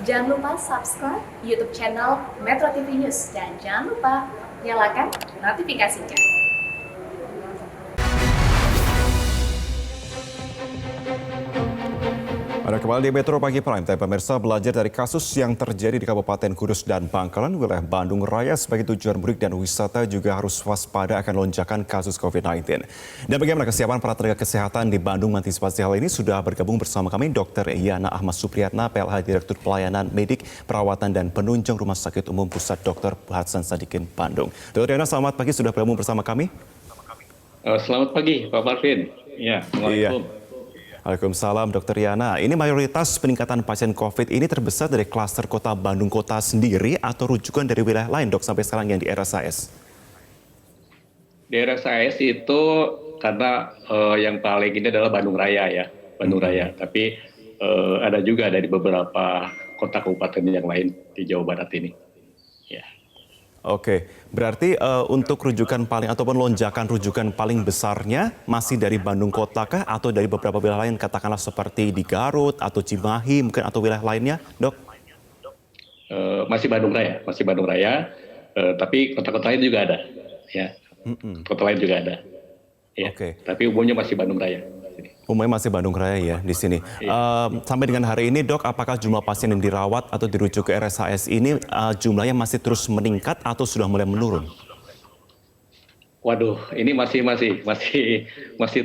Jangan lupa subscribe YouTube channel Metro TV News dan jangan lupa nyalakan notifikasinya. Ada kembali di Metro Pagi Prime Time, pemirsa. Belajar dari kasus yang terjadi di Kabupaten Kudus dan Bangkalan, wilayah Bandung Raya sebagai tujuan mudik dan wisata juga harus waspada akan lonjakan kasus COVID-19. Dan bagaimana kesiapan para tenaga kesehatan di Bandung mengantisipasi hal ini? Sudah bergabung bersama kami Dr. Yana Ahmad Supriyatna, PLH Direktur Pelayanan Medik, Perawatan dan Penunjang Rumah Sakit Umum Pusat Dr. Hasan Sadikin, Bandung. Dr. Yana, selamat pagi, sudah bergabung bersama kami. Selamat pagi, Pak Marvin. Ya, Assalamualaikum. Waalaikumsalam, Dr. Yana. Ini mayoritas peningkatan pasien COVID ini terbesar dari klaster kota Bandung kota sendiri atau rujukan dari wilayah lain, dok, sampai sekarang yang di RSAS? Di RSAS itu karena yang paling ini adalah Bandung Raya ya, Bandung Raya. Tapi ada juga dari beberapa kota kabupaten yang lain di Jawa Barat ini. Ya. Oke, berarti untuk rujukan paling ataupun lonjakan rujukan paling besarnya masih dari Bandung kota kah atau dari beberapa wilayah lain, katakanlah seperti di Garut atau Cimahi mungkin atau wilayah lainnya, dok? Masih Bandung Raya, tapi kota-kota lain juga ada, ya. Kota lain juga ada. Ya. Oke. Tapi umumnya masih Bandung Raya. Umumnya masih Bandung Raya ya di sini. Sampai dengan hari ini, dok, apakah jumlah pasien yang dirawat atau dirujuk ke RSAS ini jumlahnya masih terus meningkat atau sudah mulai menurun? Waduh, ini masih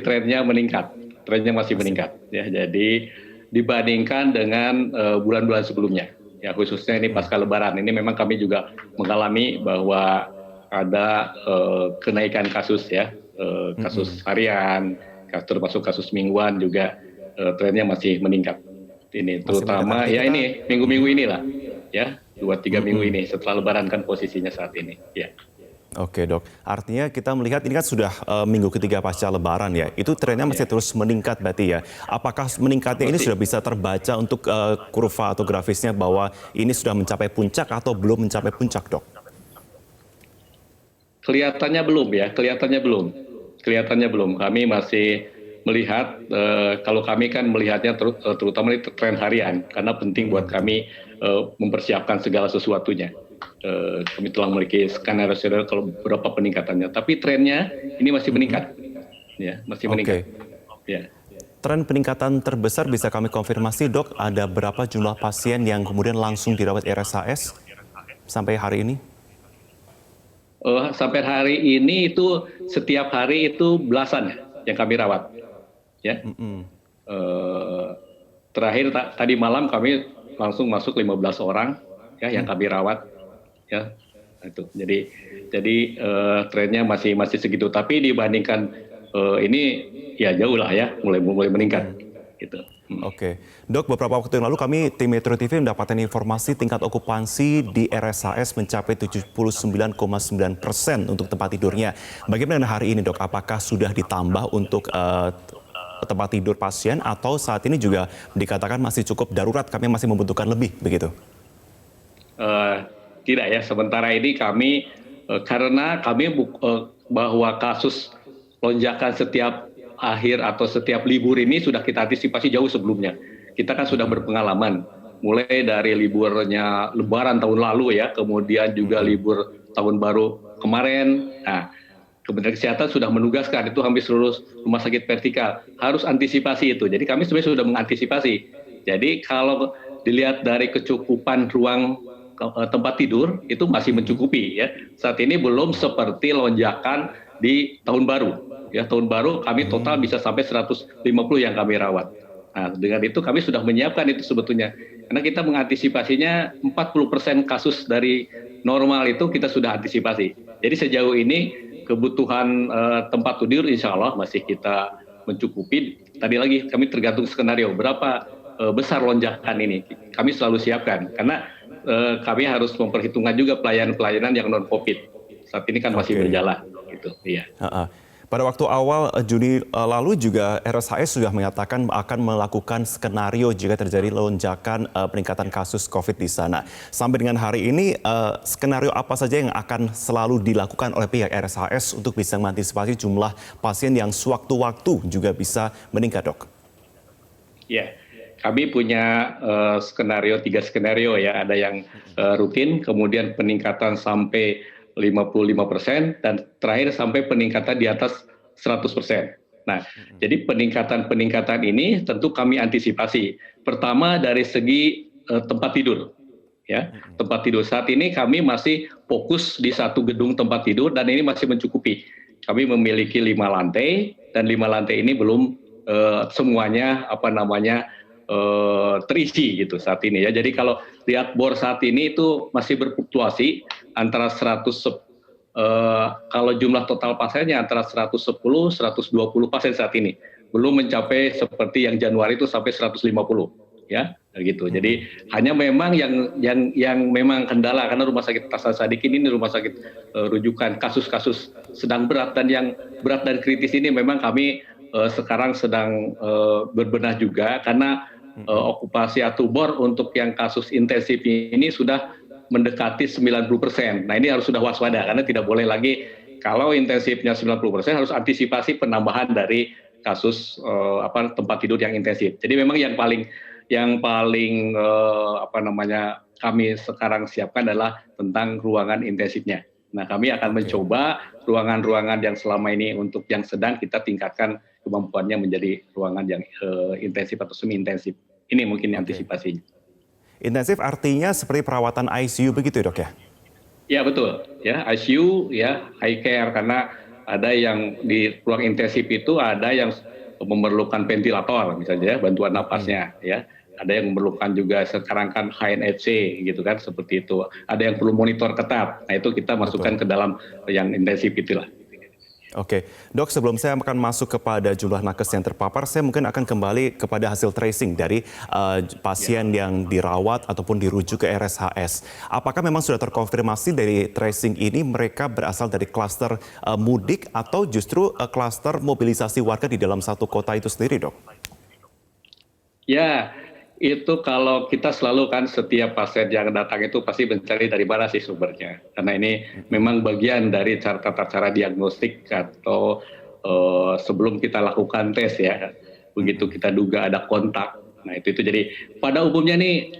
trennya meningkat. Trennya masih meningkat. Ya, jadi dibandingkan dengan bulan-bulan sebelumnya. Ya, khususnya ini pasca Lebaran. Ini memang kami juga mengalami bahwa ada kenaikan kasus ya, kasus harian, termasuk kasus mingguan juga trennya masih meningkat. Ini terutama ya ini minggu-minggu inilah ya, 2-3 minggu ini setelah Lebaran kan posisinya saat ini. Ya. Oke, dok. Artinya kita melihat ini kan sudah minggu ketiga pasca Lebaran ya. Itu trennya masih terus meningkat berarti ya. Apakah meningkatnya ini sudah bisa terbaca untuk kurva atau grafisnya bahwa ini sudah mencapai puncak atau belum mencapai puncak, dok? Kelihatannya belum. Kami masih melihat, kalau kami kan melihatnya terutama di tren harian, karena penting buat kami mempersiapkan segala sesuatunya. Kami telah memiliki skenario kalau berapa peningkatannya, tapi trennya ini masih meningkat, ya, masih meningkat. Ya. Tren peningkatan terbesar bisa kami konfirmasi, dok, ada berapa jumlah pasien yang kemudian langsung dirawat RSAS sampai hari ini? Sampai hari ini itu setiap hari itu belasan yang kami rawat, ya. Terakhir tadi malam kami langsung masuk 15 orang ya yang kami rawat, ya. Itu jadi trennya masih segitu. Tapi dibandingkan ini ya jauh lah ya, mulai meningkat, gitu. Oke, dok, beberapa waktu yang lalu kami tim Metro TV mendapatkan informasi tingkat okupansi di RSAS mencapai 79,9% untuk tempat tidurnya. Bagaimana dengan hari ini, dok? Apakah sudah ditambah untuk tempat tidur pasien atau saat ini juga dikatakan masih cukup darurat, kami masih membutuhkan lebih, begitu? Tidak ya, sementara ini kami karena kami bahwa kasus lonjakan setiap akhir atau setiap libur ini sudah kita antisipasi jauh sebelumnya. Kita kan sudah berpengalaman, mulai dari liburnya Lebaran tahun lalu ya, kemudian juga libur tahun baru kemarin. Nah, Kementerian Kesehatan sudah menugaskan itu hampir seluruh rumah sakit vertikal harus antisipasi itu. Jadi kami sebenarnya sudah mengantisipasi. Jadi kalau dilihat dari kecukupan ruang tempat tidur itu masih mencukupi ya. Saat ini belum seperti lonjakan di tahun baru. Ya, tahun baru kami total bisa sampai 150 yang kami rawat. Nah, dengan itu kami sudah menyiapkan itu sebetulnya. Karena kita mengantisipasinya 40% kasus dari normal itu kita sudah antisipasi. Jadi sejauh ini kebutuhan tempat tidur insya Allah masih kita mencukupi. Tadi lagi kami tergantung skenario berapa besar lonjakan ini. Kami selalu siapkan karena kami harus memperhitungkan juga pelayanan yang non-COVID. Saat ini kan masih berjalan. Gitu, iya. Pada waktu awal Juni lalu juga RSAS sudah mengatakan akan melakukan skenario jika terjadi lonjakan peningkatan kasus COVID di sana. Sampai dengan hari ini, skenario apa saja yang akan selalu dilakukan oleh pihak RSAS untuk bisa mengantisipasi jumlah pasien yang sewaktu-waktu juga bisa meningkat, dok? Ya, kami punya tiga skenario ya, ada yang rutin, kemudian peningkatan sampai 55% dan terakhir sampai peningkatan di atas 100%. Nah, jadi peningkatan ini tentu kami antisipasi. Pertama dari segi tempat tidur. Ya, tempat tidur saat ini kami masih fokus di satu gedung tempat tidur dan ini masih mencukupi. Kami memiliki 5 lantai dan 5 lantai ini belum semuanya terisi gitu saat ini ya. Jadi kalau lihat bor saat ini itu masih berfluktuasi antara 100 kalau jumlah total pasiennya antara 110 120 pasien saat ini. Belum mencapai seperti yang Januari itu sampai 150 ya. Gitu. Jadi hanya memang yang memang kendala karena Rumah Sakit Hasan Sadikin ini rumah sakit rujukan kasus-kasus sedang berat dan yang berat dan kritis ini memang kami sekarang sedang berbenah juga karena okupasi atau bor untuk yang kasus intensif ini sudah mendekati 90%. Nah ini harus sudah waspada karena tidak boleh lagi kalau intensifnya 90% harus antisipasi penambahan dari kasus tempat tidur yang intensif. Jadi memang yang paling kami sekarang siapkan adalah tentang ruangan intensifnya. Nah, kami akan mencoba ruangan-ruangan yang selama ini untuk yang sedang kita tingkatkan kemampuannya menjadi ruangan yang intensif atau semi intensif. Ini mungkin antisipasinya. Intensif artinya seperti perawatan ICU begitu, Dok ya? Ya, betul. Ya, ICU ya high care karena ada yang di ruang intensif itu ada yang memerlukan ventilator misalnya ya, bantuan napasnya ya. Ada yang memerlukan juga sekarang kan HNFC gitu kan seperti itu. Ada yang perlu monitor ketat. Nah, itu kita masukkan ke dalam yang intensif itulah. Oke, Dok, sebelum saya akan masuk kepada jumlah nakes yang terpapar, saya mungkin akan kembali kepada hasil tracing dari pasien yang dirawat ataupun dirujuk ke RSHS. Apakah memang sudah terkonfirmasi dari tracing ini mereka berasal dari klaster mudik atau justru klaster mobilisasi warga di dalam satu kota itu sendiri, Dok? Ya, itu kalau kita selalu kan setiap pasien yang datang itu pasti mencari dari mana sih sumbernya. Karena ini memang bagian dari tata cara diagnostik atau sebelum kita lakukan tes ya. Begitu kita duga ada kontak. Nah itu jadi pada umumnya nih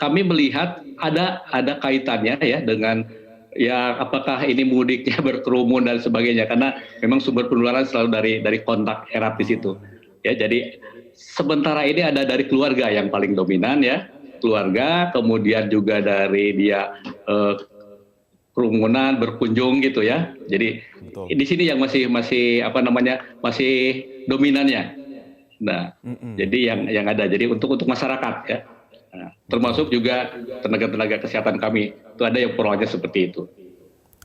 kami melihat ada kaitannya ya dengan ya apakah ini mudiknya berkerumun dan sebagainya. Karena memang sumber penularan selalu dari kontak erat di situ. Ya jadi sementara ini ada dari keluarga yang paling dominan ya, keluarga, kemudian juga dari dia kerumunan berkunjung gitu ya. Jadi betul. Di sini yang masih dominannya. Nah, jadi yang ada jadi untuk masyarakat ya. Nah, termasuk juga tenaga kesehatan kami itu ada yang perannya seperti itu.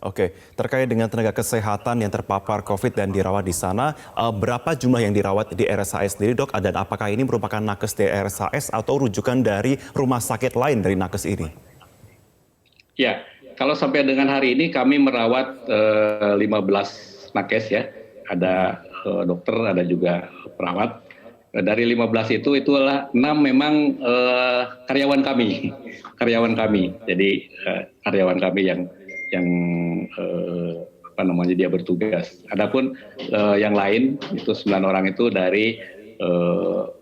Oke, terkait dengan tenaga kesehatan yang terpapar COVID dan dirawat di sana, berapa jumlah yang dirawat di RSHS sendiri, Dok? Dan apakah ini merupakan nakes di RSHS atau rujukan dari rumah sakit lain dari nakes ini? Ya, kalau sampai dengan hari ini kami merawat 15 nakes ya. Ada dokter, ada juga perawat. Dari 15 itulah 6 memang karyawan kami. Jadi karyawan kami yang dia bertugas. Adapun yang lain itu 9 orang itu dari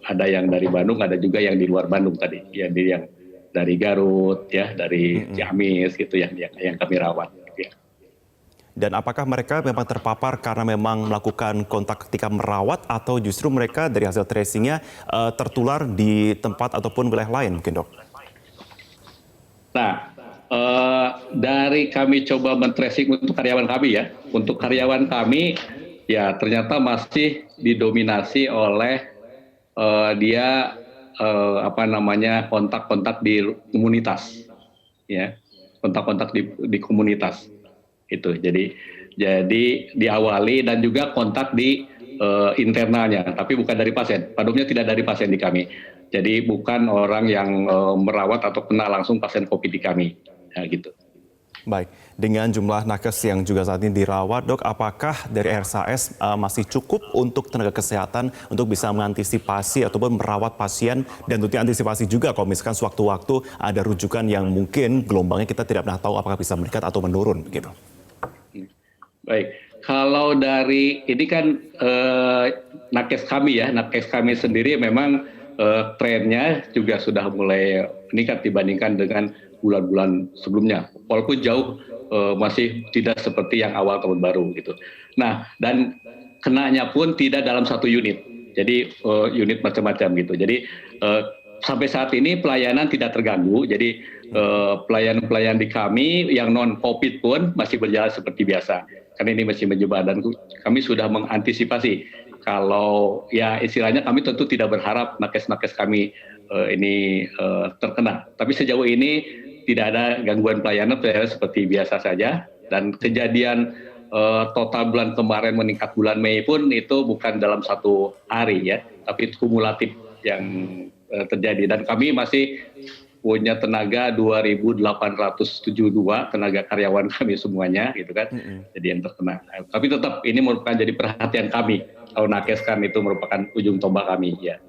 ada yang dari Bandung, ada juga yang di luar Bandung tadi, yang dari Garut ya, dari Ciamis gitu yang kami rawat. Ya. Dan apakah mereka memang terpapar karena memang melakukan kontak ketika merawat atau justru mereka dari hasil tracingnya tertular di tempat ataupun wilayah lain mungkin, Dok? Nah, dari kami coba men-tracing untuk karyawan kami ya. Untuk karyawan kami ya ternyata masih didominasi oleh kontak-kontak di komunitas. Ya. Kontak-kontak di komunitas. Itu. Jadi diawali dan juga kontak di internalnya, tapi bukan dari pasien. Pada umumnya tidak dari pasien di kami. Jadi bukan orang yang merawat atau kena langsung pasien COVID di kami. Ya, gitu. Baik, dengan jumlah nakes yang juga saat ini dirawat, Dok, apakah dari RSHS masih cukup untuk tenaga kesehatan untuk bisa mengantisipasi ataupun merawat pasien dan tentunya antisipasi juga kalau misalkan sewaktu-waktu ada rujukan yang mungkin gelombangnya kita tidak pernah tahu apakah bisa meningkat atau menurun, begitu? Baik, kalau dari ini kan nakes kami sendiri memang trennya juga sudah mulai meningkat dibandingkan dengan bulan-bulan sebelumnya. Walaupun jauh masih tidak seperti yang awal tahun baru gitu. Nah, dan kenanya pun tidak dalam satu unit. Jadi unit macam-macam gitu. Jadi sampai saat ini pelayanan tidak terganggu. Jadi pelayan-pelayan di kami yang non COVID pun masih berjalan seperti biasa. Karena ini masih menyebar dan kami sudah mengantisipasi kalau ya istilahnya kami tentu tidak berharap nakes-nakes kami ini terkena. Tapi sejauh ini tidak ada gangguan pelayanan seperti biasa saja. Dan kejadian total bulan kemarin meningkat bulan Mei pun itu bukan dalam satu hari ya, tapi kumulatif yang terjadi. Dan kami masih punya tenaga 2.872 tenaga karyawan kami semuanya gitu kan, jadi yang terkena. Tapi tetap ini merupakan jadi perhatian kami. Kalau nakes kan itu merupakan ujung tombak kami ya.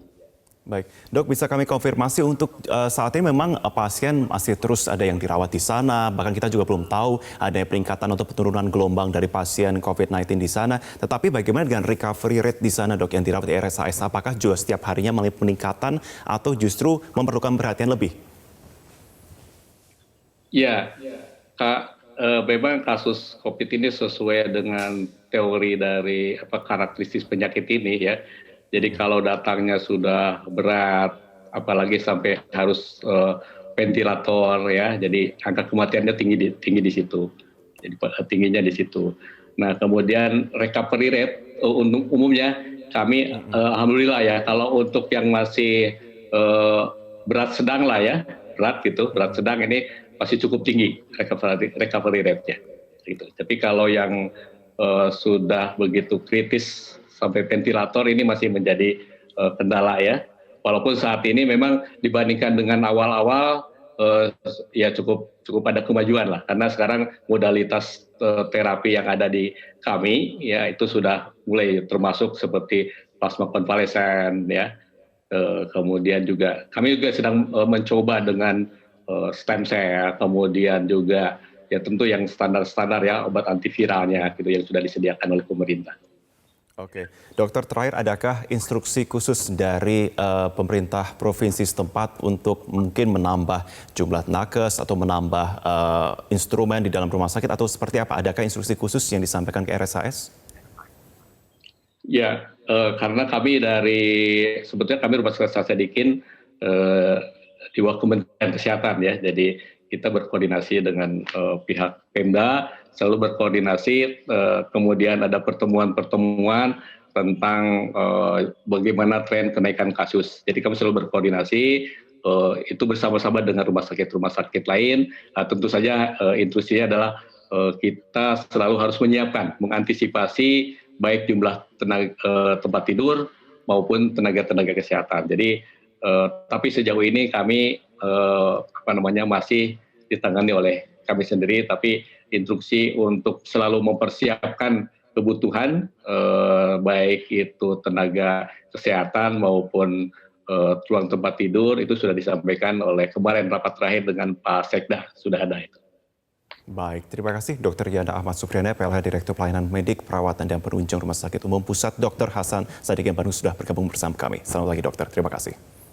Baik, Dok, bisa kami konfirmasi untuk saat ini memang pasien masih terus ada yang dirawat di sana, bahkan kita juga belum tahu adanya peningkatan atau penurunan gelombang dari pasien COVID-19 di sana. Tetapi bagaimana dengan recovery rate di sana, Dok, yang dirawat di RSAS? Apakah juga setiap harinya mengalami peningkatan atau justru memerlukan perhatian lebih? Ya, Kak, memang kasus COVID ini sesuai dengan teori dari karakteristik penyakit ini ya. Jadi kalau datangnya sudah berat, apalagi sampai harus ventilator ya, jadi angka kematiannya tinggi di situ. Jadi tingginya di situ. Nah, kemudian recovery rate umumnya kami alhamdulillah ya, kalau untuk yang masih berat sedang lah ya, berat sedang ini masih cukup tinggi recovery rate-nya. Gitu. Tapi kalau yang sudah begitu kritis sampai ventilator ini masih menjadi kendala ya. Walaupun saat ini memang dibandingkan dengan awal-awal ya cukup ada kemajuan lah. Karena sekarang modalitas terapi yang ada di kami ya itu sudah mulai termasuk seperti plasma konvalesen ya. Kemudian juga kami juga sedang mencoba dengan stem cell, kemudian juga ya tentu yang standar-standar ya obat antiviralnya gitu yang sudah disediakan oleh pemerintah. Oke, Dokter, terakhir adakah instruksi khusus dari pemerintah provinsi setempat untuk mungkin menambah jumlah nakes atau menambah instrumen di dalam rumah sakit atau seperti apa? Adakah instruksi khusus yang disampaikan ke RSAS? Ya, karena kami sebetulnya kami Rumah Sakit Sadikin di bawah Kementerian Kesehatan ya, jadi kita berkoordinasi dengan pihak Pemda, selalu berkoordinasi, kemudian ada pertemuan-pertemuan tentang bagaimana tren kenaikan kasus. Jadi kami selalu berkoordinasi, itu bersama-sama dengan rumah sakit lain. Tentu saja instruksinya adalah kita selalu harus menyiapkan, mengantisipasi baik jumlah tempat tidur maupun tenaga kesehatan. Jadi, tapi sejauh ini kami masih ditangani oleh kami sendiri, tapi instruksi untuk selalu mempersiapkan kebutuhan baik itu tenaga kesehatan maupun ruang tempat tidur itu sudah disampaikan oleh kemarin rapat terakhir dengan Pak Sekda, sudah ada itu. Baik, terima kasih Dr. Yana Ahmad Supriyana, PLH Direktur Pelayanan Medik, Perawatan dan Penunjang Rumah Sakit Umum Pusat Dr. Hasan Sadikin Bandung sudah bergabung bersama kami. Selamat pagi dokter, terima kasih.